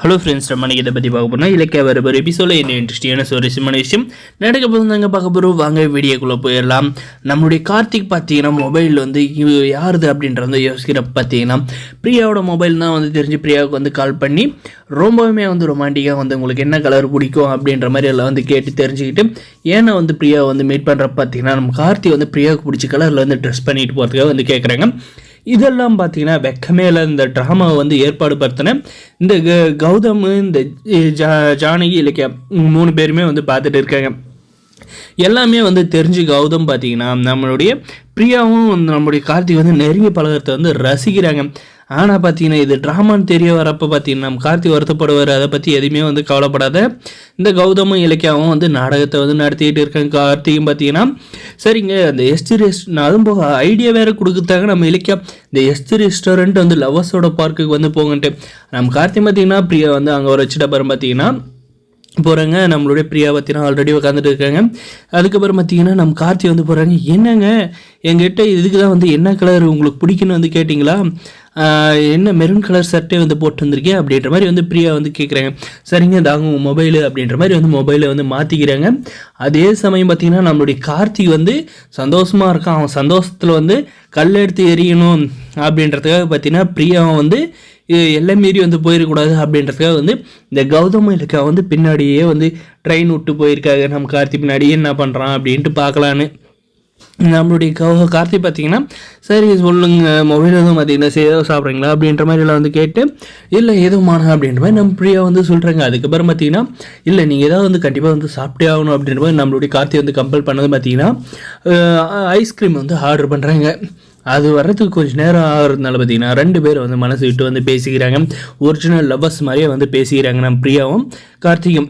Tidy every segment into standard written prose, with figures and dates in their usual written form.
Hello friends, நம்ம இதை பற்றி பார்க்க போனால் இலக்கிய வர எபிசோடில் என்ன இன்ட்ரெஸ்டிங்கான சுவாரஸ்யமான விஷயம் நடக்க போது நாங்கள் பார்க்க போகிறோம். வாங்க வீடியோக்குள்ளே போயிடலாம். நம்மளுடைய கார்த்திக் பார்த்தீங்கன்னா மொபைல் வந்து யாருது அப்படின்றத யோசிக்கிறப்ப பார்த்தீங்கன்னா பிரியாவோட மொபைல் தான் வந்து தெரிஞ்சு பிரியாவுக்கு வந்து கால் பண்ணி ரொம்பவுமே வந்து ரொமான்டிக்காக வந்து உங்களுக்கு என்ன கலர் பிடிக்கும் அப்படின்ற மாதிரி எல்லாம் வந்து கேட்டு தெரிஞ்சுக்கிட்டு ஏன்னா வந்து பிரியாவை வந்து மீட் பண்ணுறப்ப பார்த்தீங்கன்னா நம்ம கார்த்திக் வந்து பிரியாவுக்கு பிடிச்ச கலரில் வந்து ட்ரெஸ் பண்ணிட்டு போகிறதுக்காக வந்து கேட்குறாங்க. இதெல்லாம் பார்த்தீங்கன்னா வெக்கமேல இந்த ட்ராமாவை வந்து ஏற்பாடு படுத்தின இந்த கௌதம், இந்த ஜானகி, இலக்கியா 3 பேருமே வந்து பார்த்துட்டு இருக்காங்க. எல்லாமே வந்து தெரிஞ்சு கௌதம் பார்த்தீங்கன்னா நம்மளுடைய பிரியாவும் நம்மளுடைய கார்த்திக் வந்து நெருங்கி பழகிறத வந்து ரசிக்கிறாங்க. ஆனால் பார்த்தீங்கன்னா இது ட்ராமான்னு தெரிய வரப்போ பார்த்தீங்கன்னா நம்ம கார்த்திக் வருத்தப்படுவார். அதை பற்றி எதுவுமே வந்து கவலைப்படாத இந்த கௌதமும் இலக்கியாவும் வந்து நாடகத்தை வந்து நடத்திக்கிட்டு இருக்காங்க. கார்த்திக்கும் பார்த்தீங்கன்னா சரிங்க அந்த அதுவும் போக ஐடியா வேறு கொடுக்குறாங்க நம்ம இலக்கியா, இந்த ரெஸ்டாரண்ட் வந்து லவ்வர்ஸோட பார்க்குக்கு வந்து போங்கன்ட்டு. நம்ம கார்த்திக் பார்த்தீங்கன்னா பிரியா வந்து அங்கே ஒரு வச்சுட்டு அப்புறம் பார்த்தீங்கன்னா போகிறாங்க. நம்மளுடைய பிரியா பார்த்தீங்கன்னா ஆல்ரெடி உட்காந்துட்டு இருக்காங்க. அதுக்கப்புறம் பார்த்தீங்கன்னா நம்ம கார்த்தி வந்து போகிறாங்க. என்னங்க எங்கிட்ட இதுக்கு தான் வந்து என்ன கலர் உங்களுக்கு பிடிக்குன்னு வந்து கேட்டிங்களா, என்ன மெரூன் கலர் ஷர்ட்டே வந்து போட்டு வந்திருக்கேன் அப்படின்ற மாதிரி வந்து பிரியா வந்து கேட்குறாங்க. சரிங்க தாங்க மொபைலு அப்படின்ற மாதிரி வந்து மொபைலை வந்து மாற்றிக்கிறாங்க. அதே சமயம் பார்த்திங்கன்னா நம்மளுடைய கார்த்திக் வந்து சந்தோஷமாக இருக்கான். அவன் சந்தோஷத்தில் வந்து கல் எடுத்து எறியணும் அப்படின்றதுக்காக பார்த்திங்கன்னா பிரியாவை வந்து எல்லாம் மீறி வந்து போயிடக்கூடாது அப்படின்றதுக்காக வந்து இந்த கௌதம இலக்கா வந்து பின்னாடியே வந்து ட்ரெயின் விட்டு போயிருக்காங்க. நம்ம கார்த்திக் பின்னாடியே என்ன பண்ணுறான் அப்படின்ட்டு பார்க்கலான்னு நம்மளுடைய கார்த்திக் பார்த்தீங்கன்னா சரி சொல்லுங்கள் மொபைல் எதுவும் பார்த்தீங்கன்னா ஏதோ சாப்பிட்றீங்களா அப்படின்ற மாதிரி எல்லாம் வந்து கேட்டு இல்லை எதுவுமானா அப்படின்ற மாதிரி நம்ம பிரியா வந்து சொல்கிறாங்க. அதுக்கப்புறம் பார்த்தீங்கன்னா இல்லை நீங்கள் ஏதாவது வந்து கண்டிப்பாக வந்து சாப்பிட்டே ஆகணும் அப்படின்ற மாதிரி நம்மளுடைய கார்த்திக் வந்து கம்பல் பண்ணது பார்த்தீங்கன்னா ஐஸ்கிரீம் வந்து ஆர்டர் பண்ணுறாங்க. அது வர்றதுக்கு கொஞ்சம் நேரம் ஆகிறதுனால பார்த்தீங்கன்னா 2 பேர் வந்து மனசு விட்டு வந்து பேசிக்கிறாங்க. ஒரிஜினல் லவ்வர்ஸ் மாதிரியே வந்து பேசிக்கிறாங்க நம்ம பிரியாவும் கார்த்திகும்.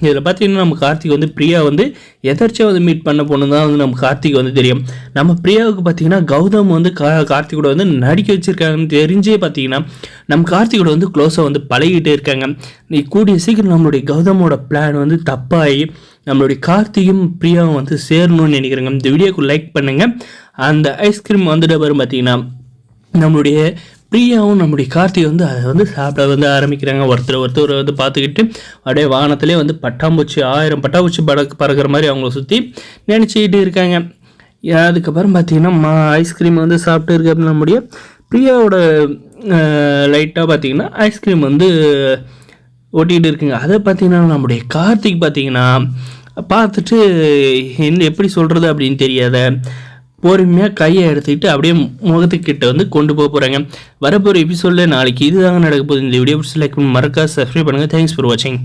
இதில் பார்த்தீங்கன்னா நம்ம கார்த்திக் வந்து பிரியா வந்து எதர்ச்சியாக வந்து மீட் பண்ண பொண்ணு தான் வந்து நம்ம கார்த்திக் வந்து தெரியும். நம்ம பிரியாவுக்கு பார்த்தீங்கன்னா கௌதம் வந்து கார்த்திகோட வந்து நடிக்க வச்சுருக்காங்கன்னு தெரிஞ்சே பார்த்தீங்கன்னா நம்ம கார்த்திகோட வந்து க்ளோஸாக வந்து பழகிட்டே இருக்காங்க. நீ கூடிய சீக்கிரம் நம்மளுடைய கௌதமோட பிளான் வந்து தப்பாகி நம்மளுடைய கார்த்திகும் பிரியாவும் வந்து சேரணும்னு நினைக்கிறேங்க. இந்த வீடியோக்கு லைக் பண்ணுங்கள். அந்த ஐஸ்கிரீம் வந்துட்டு வரும் பார்த்தீங்கன்னா நம்மளுடைய பிரியாவும் நம்முடைய கார்த்திகை வந்து அதை வந்து சாப்பிட வந்து ஆரம்பிக்கிறாங்க. ஒருத்தர் வந்து பார்த்துக்கிட்டு அப்படியே வானத்திலே வந்து பட்டாம்பூச்சி 1000 பட்டாம்பூச்சி பறக்கிற மாதிரி அவங்கள சுற்றி நினச்சிக்கிட்டு இருக்காங்க. அதுக்கப்புறம் பார்த்தீங்கன்னா ஐஸ்கிரீம் வந்து சாப்பிட்டு இருக்க நம்முடைய பிரியாவோட லைட்டாக பார்த்தீங்கன்னா ஐஸ்கிரீம் வந்து ஒட்டிகிட்டு இருக்குங்க. அதை பார்த்தீங்கன்னா நம்முடைய கார்த்திக் பார்த்தீங்கன்னா பார்த்துட்டு என்ன எப்படி சொல்கிறது அப்படின்னு தெரியாத பொறுமையாக கையை எடுத்துக்கிட்டு அப்படியே முகத்துக்கிட்ட வந்து கொண்டு போகிறாங்க. வரப்போகிற எபிசோடில் நாளைக்கு இதுதாங்க நடக்க போகுது. இந்த வீடியோ லைக் பண்ணி மறக்காம சப்ஸ்கிரைப் பண்ணுங்கள். தேங்க்ஸ் ஃபார் வாட்சிங்.